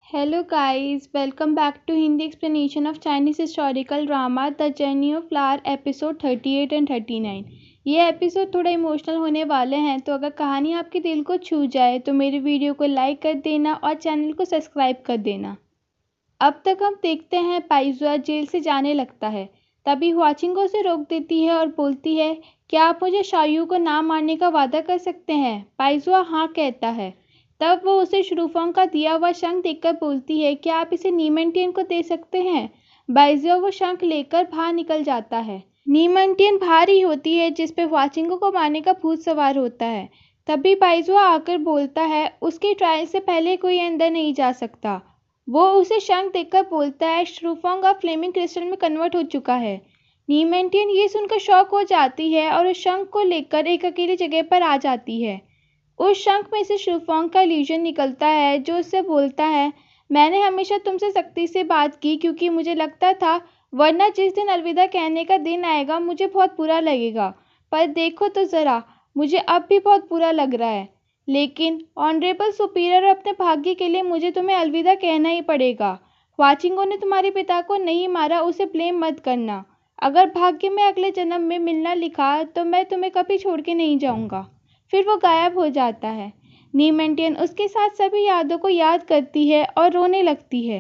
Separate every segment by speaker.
Speaker 1: Hello guys, welcome back to Hindi explanation of Chinese historical drama The Journey of Flower episode 38 and 39। ये episode थोड़ा emotional होने वाले हैं, तो अगर कहानी आपके दिल को छू जाए तो मेरे वीडियो को लाइक कर देना और चैनल को सब्सक्राइब कर देना। अब तक हम देखते हैं पाइजुआ जेल से जाने लगता है, तभी हुआचिंग उसे रोक देती है और बोलती है, क्या आप मुझे शायू को ना मारने का वादा कर सकते हैं? पाइजुआ हाँ कहता है। तब वो उसे शुरूफोंग का दिया हुआ शंख देखकर बोलती है, क्या आप इसे नीमंटियन को दे सकते हैं? बाइजुआ वो शंख लेकर बाहर निकल जाता है। नीमंटियन बाहर ही होती है जिसपे हुआचिंग को मारने का भूत सवार होता है। तभी बाइजुआ आकर बोलता है, उसके ट्रायल से पहले कोई अंदर नहीं जा सकता। वो उसे शंख देखकर बोलता है, शुरूफोंग अब फ्लेमिंग क्रिस्टल में कन्वर्ट हो चुका है। नीमंटियन ये सुनकर शॉक हो जाती है और उस शंख को लेकर एक अकेली जगह पर आ जाती है। उस शंख में से शुरूफोंग का इल्यूजन निकलता है जो उससे बोलता है, मैंने हमेशा तुमसे सख्ती से बात की क्योंकि मुझे लगता था वरना जिस दिन अलविदा कहने का दिन आएगा मुझे बहुत बुरा लगेगा, पर देखो तो ज़रा, मुझे अब भी बहुत बुरा लग रहा है। लेकिन ऑनरेबल सुपीरियर और अपने भाग्य के लिए मुझे तुम्हें अलविदा कहना ही पड़ेगा। हुआचिंग ने तुम्हारे पिता को नहीं मारा, उसे ब्लेम मत करना। अगर भाग्य में अगले जन्म में मिलना लिखा तो मैं तुम्हें कभी छोड़ के नहीं जाऊंगा। फिर वो गायब हो जाता है। नीमंटियन उसके साथ सभी यादों को याद करती है और रोने लगती है।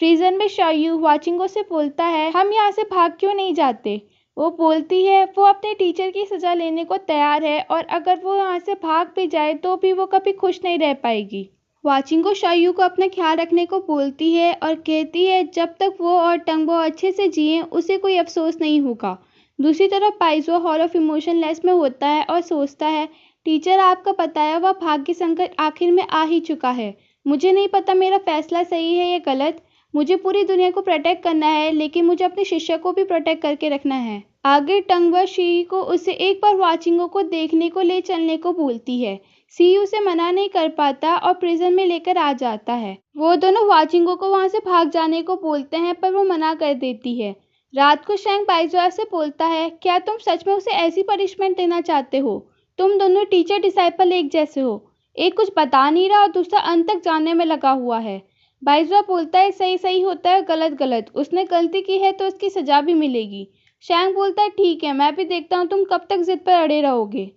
Speaker 1: प्रिजन में शायू हुआचिंग से बोलता है, हम यहाँ से भाग क्यों नहीं जाते? वो बोलती है वो अपने टीचर की सज़ा लेने को तैयार है और अगर वो यहाँ से भाग भी जाए तो भी वो कभी खुश नहीं रह पाएगी। हुआचिंग शायू को अपना ख्याल रखने को बोलती है और कहती है जब तक वो और टंगबो अच्छे से जिए उसे कोई अफसोस नहीं होगा। दूसरी तरफ पाइजुआ हॉल ऑफ इमोशनलेस में होता है और सोचता है, टीचर आपका बताया हुआ भाग्य संकट आखिर में आ ही चुका है। मुझे नहीं पता मेरा फैसला सही है या गलत। मुझे पूरी दुनिया को प्रोटेक्ट करना है, लेकिन मुझे अपने शिष्य को भी प्रोटेक्ट करके रखना है। आगे टंगवा शी को उसे एक बार हुआचिंग को देखने को ले चलने को बोलती है। सी उसे मना नहीं कर पाता और प्रिजन में लेकर आ जाता है। वो दोनों हुआचिंग को वहां से भाग जाने को बोलते हैं पर वो मना कर देती है। रात को शैंग बाइजुआ से बोलता है, क्या तुम सच में उसे ऐसी पनिशमेंट देना चाहते हो? तुम दोनों टीचर डिसाइपल एक जैसे हो, एक कुछ बता नहीं रहा और दूसरा अंत तक जानने में लगा हुआ है। बाइजुआ बोलता है, सही सही होता है, गलत गलत, उसने गलती की है तो उसकी सजा भी मिलेगी। शैंग बोलता है, ठीक है, मैं भी देखता हूँ तुम कब तक जिद पर अड़े रहोगे।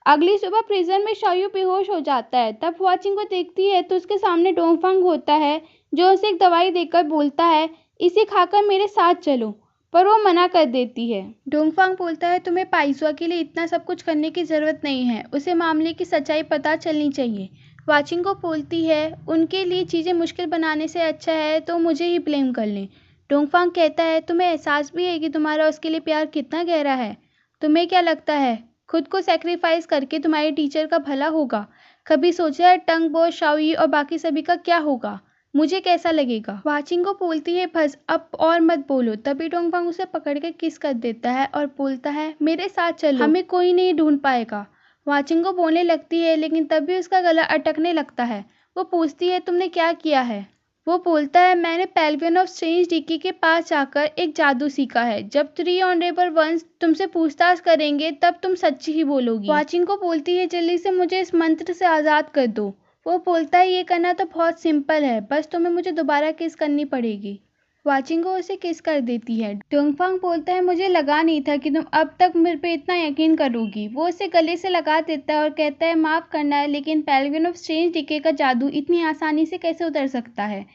Speaker 1: अगली सुबह प्रिजन में शायू बेहोश हो जाता है। तब हुआचिंग को देखती है तो उसके सामने डोंगफांग होता है जो उसे एक दवाई देकर बोलता है, इसे खाकर मेरे साथ चलो, पर वो मना कर देती है। डोंगफांग बोलता है, तुम्हें पाइजुआ के लिए इतना सब कुछ करने की ज़रूरत नहीं है, उसे मामले की सच्चाई पता चलनी चाहिए। हुआचिंग को बोलती है, उनके लिए चीज़ें मुश्किल बनाने से अच्छा है तो मुझे ही ब्लेम कर लें। डोंगफांग कहता है, तुम्हें एहसास भी है कि तुम्हारा उसके लिए प्यार कितना गहरा है? तुम्हें क्या लगता है खुद को सेक्रीफाइस करके तुम्हारे टीचर का भला होगा? कभी सोचा है टंगबो, शाओई और बाकी सभी का क्या होगा? मुझे कैसा लगेगा? हुआचिंग को बोलती है, बस अब और मत बोलो। तभी डोंगफांग उसे पकड़ के किस कर देता है और बोलता है, मेरे साथ चलो, हमें कोई नहीं ढूंढ पाएगा। हुआचिंग को बोलने लगती है लेकिन तभी उसका गला अटकने लगता है। वो पूछती है, तुमने क्या किया है? वो बोलता है, मैंने पेल्वियन ऑफ स्ट्रेंज डिकी के पास जाकर एक जादू सीखा है। जब 3 ऑनरेबल वंस तुमसे पूछताछ करेंगे तब तुम सच ही बोलोगी। हुआचिंग को बोलती है, जल्दी से मुझे इस मंत्र से आज़ाद कर दो। वो बोलता है, ये करना तो बहुत सिंपल है, बस तुम्हें मुझे दोबारा किस करनी पड़ेगी। हुआचिंग उसे किस कर देती है। डोंगफांग बोलता है, मुझे लगा नहीं था कि तुम अब तक मेरे पे इतना यकीन करोगी। वो उसे गले से लगा देता है और कहता है, माफ़ करना है लेकिन पेल्वियन ऑफ स्ट्रेंज डिके का जादू इतनी आसानी से कैसे उतर सकता है?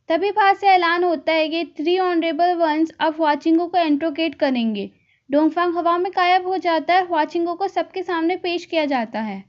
Speaker 1: तभी बाहर से ऐलान होता है कि 3 ऑनरेबल वंस अब हुआचिंग को इंट्रोगेट करेंगे। डोंगफांग हवा में गायब हो जाता है। हुआचिंग को सबके सामने पेश किया जाता है।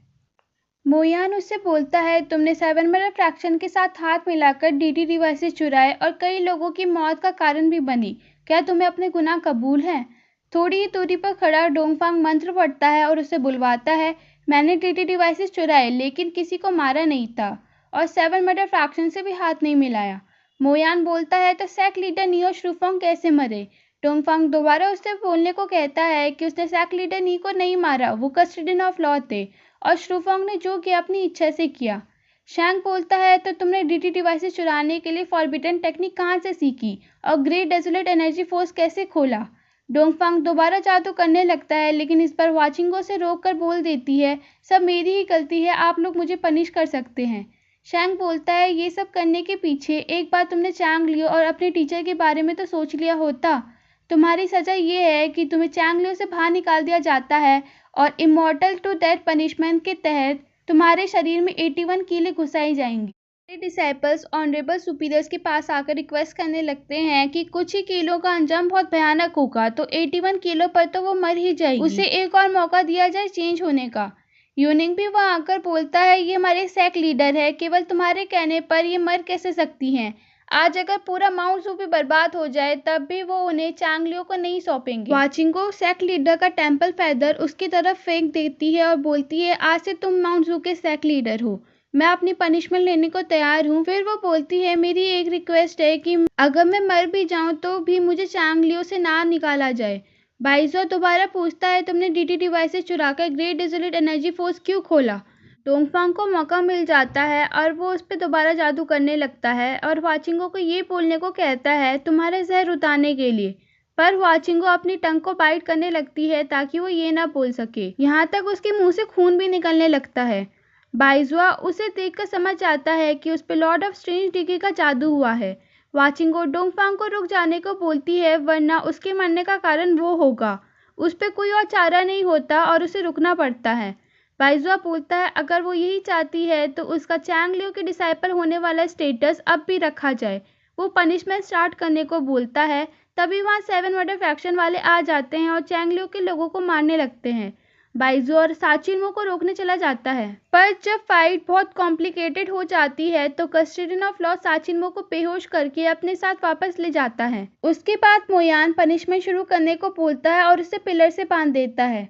Speaker 1: मोयान उससे बोलता है, तुमने 7 मिनट फ्रैक्शन के साथ हाथ मिलाकर डीडी डिवाइसेस चुराए और कई लोगों की मौत का कारण भी बनी। क्या तुम्हें अपने गुनाह कबूल हैं? थोड़ी ही दूरी पर खड़ा डोंगफांग मंत्र पढ़ता है और उसे बुलवाता है, मैंने डीडी डिवाइसेस चुराए लेकिन किसी को मारा नहीं था और 7 मिनट फ्रैक्शन से भी हाथ नहीं मिलाया। मोयान बोलता है, तो सैक लीडर नियो शुरूफोंग कैसे मरे? डोंगफांग दोबारा उससे बोलने को कहता है कि उसने सैक लीडर नी को नहीं मारा, वो कस्टोडियन ऑफ लॉ थे और शुरूफोंग ने जो किया अपनी इच्छा से किया। शैंग बोलता है, तो तुमने डीटी डिवाइसेस चुराने के लिए फॉरबिडन टेक्निक कहाँ से सीखी और ग्रेट डेजोलेट एनर्जी फोर्स कैसे खोला? डोंगफांग दोबारा जादू करने लगता है लेकिन इस बार हुआचिंग से रोक कर बोल देती है, सब मेरी ही गलती है, आप लोग मुझे पनिश कर सकते हैं। शैंग बोलता है ये सब करने के पीछे एक बार तुमने चैंग लियो और अपने टीचर के बारे में तो सोच लिया होता। तुम्हारी सजा ये है कि तुम्हें चैंग लियो से बाहर निकाल दिया जाता है और इमॉर्टल टू डेथ पनिशमेंट के तहत तुम्हारे शरीर में 81 कीलें घुसाई जाएंगी। डिसाइपल्स ऑनरेबल सुपीरियर्स के पास आकर रिक्वेस्ट करने लगते हैं कि कुछ ही कीलों का अंजाम बहुत भयानक होगा, तो 81 कीलों पर तो वो मर ही जाएगी, उसे एक और मौका दिया जाए चेंज होने का। यूनिंग भी वहां आकर बोलता है ये हमारे सेक लीडर है, केवल तुम्हारे कहने पर ये मर कैसे सकती हैं। आज अगर पूरा माउंट जू भी बर्बाद हो जाए तब भी वो उन्हें चांगलियो को नहीं सौंपेंगे। वाचिंगो सेक लीडर का टेंपल फेदर उसकी तरफ फेंक देती है और बोलती है आज से तुम माउंट जू के सेक लीडर हो, मैं अपनी पनिशमेंट लेने को तैयार हूँ। फिर वो बोलती है मेरी एक रिक्वेस्ट है कि अगर मैं मर भी जाऊँ तो भी मुझे चांगलियो से ना निकाला जाए। बाइजुआ दोबारा पूछता है तुमने डीटी डिवाइसेस चुराकर ग्रेट डेजोलेट एनर्जी फोर्स क्यों खोला। डोंगफांग को मौका मिल जाता है और वो उस पर दोबारा जादू करने लगता है और वाचिंगो को ये बोलने को कहता है तुम्हारे जहर उतारने के लिए, पर वाचिंगो अपनी टंग को बाइट करने लगती है ताकि वो ये ना बोल सके। यहाँ तक उसके मुंह से खून भी निकलने लगता है। बाइजुआ उसे देखकर समझ जाता है कि उस पर लॉर्ड ऑफ स्ट्रेंज डिग्री का जादू हुआ है। वाचिंगो डोंगफांग को रुक जाने को बोलती है वरना उसके मरने का कारण वो होगा। उस पर कोई और चारा नहीं होता और उसे रुकना पड़ता है। बाइजुआ बोलता है अगर वो यही चाहती है तो उसका चैंगलियो के डिसाइपल होने वाला स्टेटस अब भी रखा जाए। वो पनिशमेंट स्टार्ट करने को बोलता है, तभी वहाँ 7 मर्डर फैक्शन वाले आ जाते हैं और चैंगलियो के लोगों को मारने लगते हैं। बाइजू और साचिन्मो को रोकने चला जाता है, पर जब फाइट बहुत कॉम्प्लिकेटेड हो जाती है तो कस्टोडियन ऑफ लॉ साचिन्मो को बेहोश करके अपने साथ वापस ले जाता है। उसके बाद मोयान पनिशमेंट शुरू करने को बोलता है और उसे पिलर से बांध देता है।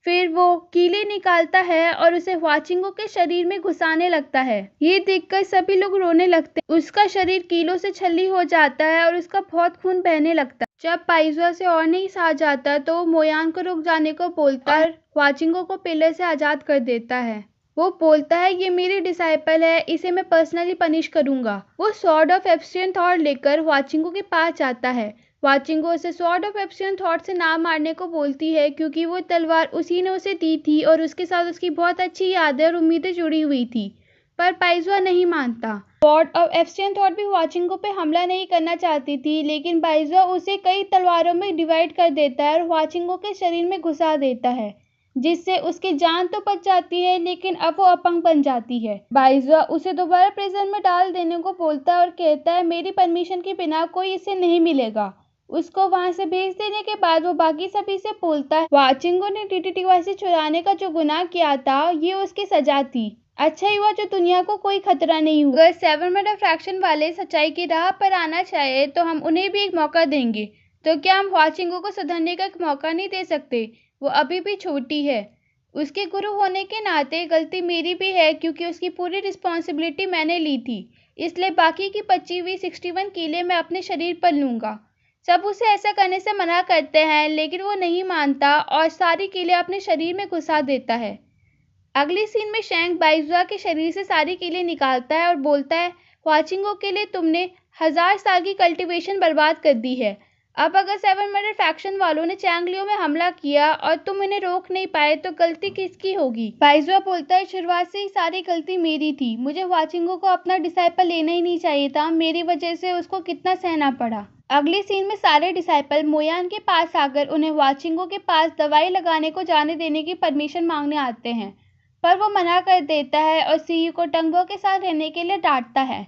Speaker 1: फिर वो कीले निकालता है और उसे वाचिंगो के शरीर में घुसाने लगता है। ये देखकर सभी लोग रोने लगते हैं। उसका शरीर कीलों से छल्ली हो जाता है और उसका बहुत खून बहने लगता है। जब बाइजुआ से और नहीं सहा जाता तो वो मोयान को रुक जाने को बोलता है और वाचिंगो को पिलर से आजाद कर देता है। वो बोलता है ये मेरी डिसाइपल है, इसे मैं पर्सनली पनिश करूंगा। वो सॉर्ड ऑफ एब्सटेंट थॉट लेकर वाचिंगो के पास जाता है। वाचिंगो उसे सॉर्ड ऑफ एब्सटेंट थॉट से ना मारने को बोलती है क्योंकि वो तलवार उसी ने उसे दी थी और उसके साथ उसकी बहुत अच्छी यादें और उम्मीदें जुड़ी हुई थी, पर बाइजुआ नहीं मानता। सॉर्ड ऑफ एब्सटेंट थॉट भी वाचिंगो पे हमला नहीं करना चाहती थी, लेकिन बाइजुआ उसे कई तलवारों में डिवाइड कर देता है और वाचिंगो के शरीर में घुसा देता है, जिससे उसकी जान तो बच जाती है लेकिन अब वो अपंग बन जाती है। बाइजुआ उसे दोबारा प्रिजन में डाल देने को बोलता है और कहता है मेरी परमिशन के बिना कोई इसे नहीं मिलेगा। उसको वहां से भेज देने के बाद वो बाकी सभी से बोलता है वाचिंगो ने डीटीटी से चुराने का जो गुनाह किया था ये उसकी सजा थी। अच्छा ही हुआ जो दुनिया को कोई खतरा नहीं हुआ। अगर 7 मर्डर फैक्शन वाले सच्चाई की राह पर आना चाहे तो हम उन्हें भी एक मौका देंगे, तो क्या हम वाचिंगो को सुधरने का एक मौका नहीं दे सकते। वो अभी भी छोटी है। उसके गुरु होने के नाते गलती मेरी भी है क्योंकि उसकी पूरी रिस्पॉन्सिबिलिटी मैंने ली थी, इसलिए बाकी की बची हुई 61 कीले मैं अपने शरीर पर लूँगा। सब उसे ऐसा करने से मना करते हैं लेकिन वो नहीं मानता और सारी कीलें अपने शरीर में घुसा देता है। अगली सीन में शैंग बाइजुआ के शरीर से सारी कीलें निकालता है और बोलता है वाचिंगो के लिए तुमने 1000 साल की कल्टीवेशन बर्बाद कर दी है। अब अगर 7 मर्डर फैक्शन वालों ने चैंगलियो में हमला किया और तुम इन्हें रोक नहीं पाए तो गलती किसकी होगी। बाइजुआ बोलता है शुरुआत से ही सारी गलती मेरी थी, मुझे वाचिंगो को अपना डिसाइपल लेना ही नहीं चाहिए था, मेरी वजह से उसको कितना सहना पड़ा। अगली सीन में सारे डिसाइपल मोयान के पास आकर उन्हें वाचिंगो के पास दवाई लगाने को जाने देने की परमिशन मांगने आते हैं, पर वो मना कर देता है और सीई को टंगबो के साथ रहने के लिए डांटता है।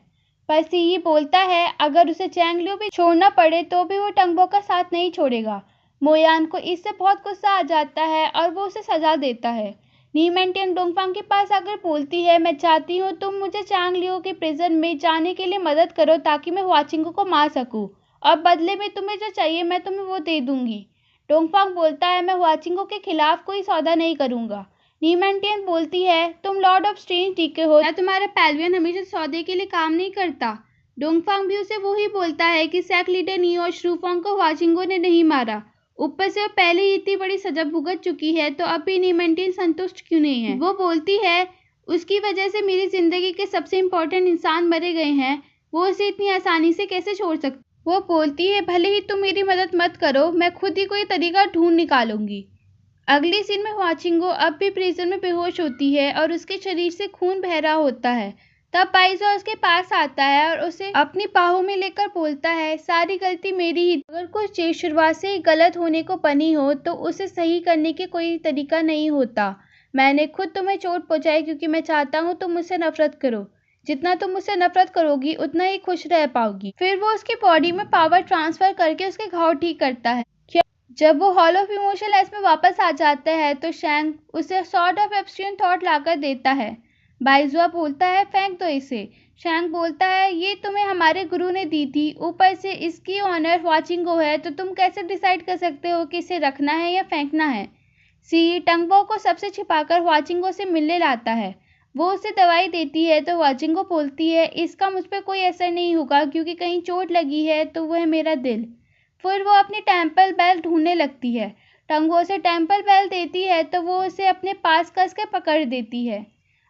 Speaker 1: पर सीई बोलता है अगर उसे चैंगलियो भी छोड़ना पड़े तो भी वो टंगबो का साथ नहीं छोड़ेगा। मोयान को इससे बहुत गुस्सा आ जाता है और वो उसे सजा देता है। नीमेंटियन डोंगफांग के पास आकर बोलती है मैं चाहती हूँ तुम मुझे चैंगलियो के प्रिजन में जाने के लिए मदद करो ताकि मैं वाचिंगो को मार सकूँ, और बदले में तुम्हें जो चाहिए मैं तुम्हें वो दे दूंगी। डोंगफांग बोलता है मैं वाचिंगो के खिलाफ कोई सौदा नहीं करूंगा। नीमेंटियन बोलती है तुम लॉर्ड ऑफ स्ट्रेंज डी के हो, या तुम्हारा पैलवियन हमेशा सौदे के लिए काम नहीं करता। डोंगफांग भी उसे वही बोलता है कि सेक लीडर नी और श्रूफोंग को वाचिंगो ने नहीं मारा, ऊपर से वो पहले ही इतनी बड़ी सजा भुगत चुकी है, तो अब भी नीमेंटियन संतुष्ट क्यों नहीं है। वो बोलती है उसकी वजह से मेरी जिंदगी के सबसे इम्पोर्टेंट इंसान मरे गए हैं, वो उसे इतनी आसानी से कैसे छोड़ सकती। वो बोलती है भले ही तुम मेरी मदद मत करो, मैं खुद ही कोई तरीका ढूंढ निकालूंगी। अगली सीन में वाचिंगो अब भी प्रिजन में बेहोश होती है और उसके शरीर से खून बह रहा होता है, तब पाइज़ो उसके पास आता है और उसे अपनी बाहों में लेकर बोलता है, सारी गलती मेरी ही। अगर कुछ चीज़ शुरुआत से ही गलत होने को बनी हो तो उसे सही करने की कोई तरीका नहीं होता। मैंने खुद तुम्हें चोट पहुंचाई क्योंकि मैं चाहता हूं तुम मुझसे नफरत करो। जितना तुम मुझसे नफरत करोगी उतना ही खुश रह पाओगी। फिर वो उसकी बॉडी में पावर ट्रांसफर करके उसके घाव ठीक करता है। जब वो हॉल ऑफ इमोशनलेस में वापस आ जाता है तो शैंक उसे सॉर्ट ऑफ एब्स्ट्रेक्ट थॉट लाकर देता है। बाइजुआ बोलता है, फेंक दो इसे। शैंक बोलता है, ये तुम्हें हमारे गुरु ने दी थी, ऊपर से इसकी ऑनर वाचिंगो है, तो तुम कैसे डिसाइड कर सकते हो कि इसे रखना है या फेंकना है। सी टंगबो को सबसे छिपाकर वाचिंगो से मिलने लाता है। वो उसे दवाई देती है तो वाचिंगो बोलती है, इसका मुझ पर कोई असर नहीं होगा क्योंकि कहीं चोट लगी है तो वह मेरा दिल। फिर वो अपनी टेम्पल बेल ढूंढने लगती है। टंगबो उसे टेम्पल बेल देती है तो वो उसे अपने पास कस के पकड़ देती है।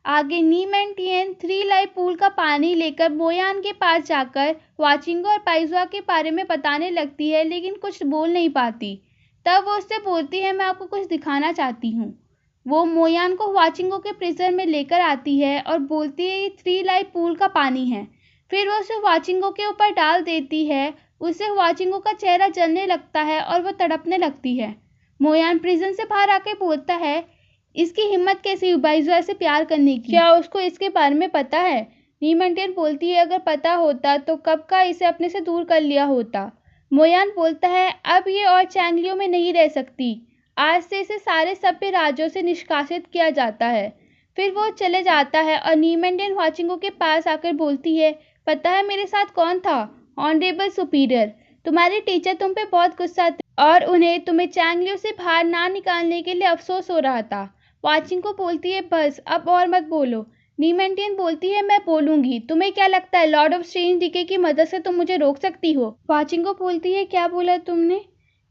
Speaker 1: आगे नीमेंटियन 3 लाइफ पूल का पानी लेकर मोयान के पास जाकर वाचिंगो और पाइजुआ के बारे में बताने लगती है, लेकिन कुछ बोल नहीं पाती। तब वो उससे बोलती है, मैं आपको कुछ दिखाना चाहती हूँ। वो मोयान को वाचिंगो के प्रिजन में लेकर आती है और बोलती है, ये 3 लाइफ पूल का पानी है। फिर वो उसे वाचिंगो के ऊपर डाल देती है। उससे वाचिंगो का चेहरा जलने लगता है और वो तड़पने लगती है। मोयान प्रिजन से बाहर आके बोलता है, इसकी हिम्मत कैसी हुई बाइजुआ से प्यार करने की? क्या उसको इसके बारे में पता है? नीमेंटियन बोलती है, अगर पता होता तो कब का इसे अपने से दूर कर लिया होता। मोयान बोलता है, अब ये और चैंगलियों में नहीं रह सकती। आज से इसे सारे सभ्य राज्यों से निष्कासित किया जाता है। फिर वो चले जाता है और नीमेंटियन वाचिंगो के पास आकर बोलती है, पता है मेरे साथ कौन था? Honourable superior. तुम्हारे टीचर तुम पे बहुत गुस्सा थे और उन्हें तुम्हें चैंगलियों से बाहर ना निकालने के लिए अफसोस हो रहा था। वाचिंगो बोलती है, बस अब और मत बोलो। नीमेंटियन बोलती है, मैं बोलूंगी। तुम्हें क्या लगता है लॉर्ड ऑफ स्ट्रेंज डीके की मदद से तुम मुझे रोक सकती हो? वाचिंगो बोलती है, क्या बोला तुमने?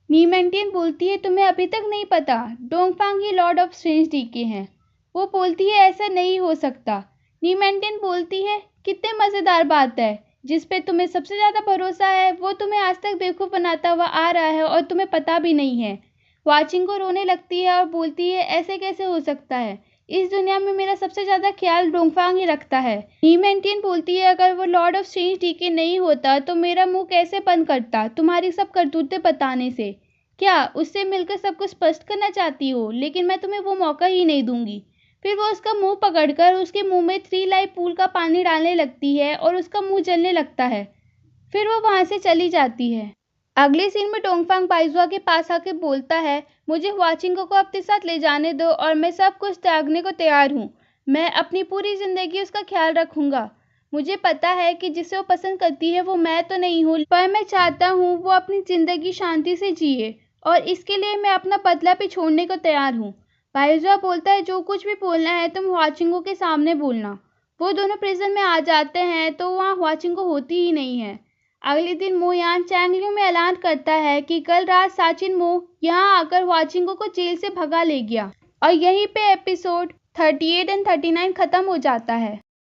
Speaker 1: नीमेंटियन बोलती है, तुम्हें अभी तक नहीं पता, डोंगफांग ही लॉर्ड ऑफ स्ट्रेंज डीके हैं। वो बोलती है, ऐसा नहीं हो सकता। नीमेंटियन बोलती है, कितने मजेदार बात है। जिस पे तुम्हें सबसे ज्यादा भरोसा है वो तुम्हें आज तक बेवकूफ बनाता हुआ आ रहा है और तुम्हें पता भी नहीं है। वाचिंगो रोने लगती है और बोलती है, ऐसे कैसे हो सकता है? इस दुनिया में मेरा सबसे ज्यादा ख्याल डोंगफांग ही रखता है। नीमेंटियन बोलती है, अगर वो लॉर्ड ऑफ स्ट्रेंज डीके नहीं होता तो मेरा मुंह कैसे बंद करता तुम्हारी सब करतूतें बताने से? क्या उससे मिलकर सब कुछ स्पष्ट करना चाहती हो? लेकिन मैं तुम्हें वो मौका ही नहीं दूंगी। फिर वो उसका मुंह पकड़कर उसके मुंह में 3 लाइफ पूल का पानी डालने लगती है और उसका मुंह जलने लगता है। फिर वो वहां से चली जाती है। अगले सीन में डोंगफांग बाइजुआ के पास आके बोलता है, मुझे वाचिंगो को अपने साथ ले जाने दो और मैं सब कुछ त्यागने को तैयार हूँ। मैं अपनी पूरी जिंदगी उसका ख्याल रखूंगा। मुझे पता है कि जिसे वो पसंद करती है वो मैं तो नहीं हूँ, पर मैं चाहता हूँ वो अपनी जिंदगी शांति से जिए और इसके लिए मैं अपना बदला भी छोड़ने को तैयार हूँ। बाइजुआ बोलता है, जो कुछ भी बोलना है तुम वाचिंगो के सामने बोलना। वो दोनों प्रिजन में आ जाते हैं तो वहाँ वाचिंगो होती ही नहीं है। अगले दिन मोयान चैंगलियों में ऐलान करता है कि कल रात साचिन मो यहाँ आकर वाचिंगो को जेल से भगा ले गया। और यहीं पे एपिसोड 38 और 39 खत्म हो जाता है।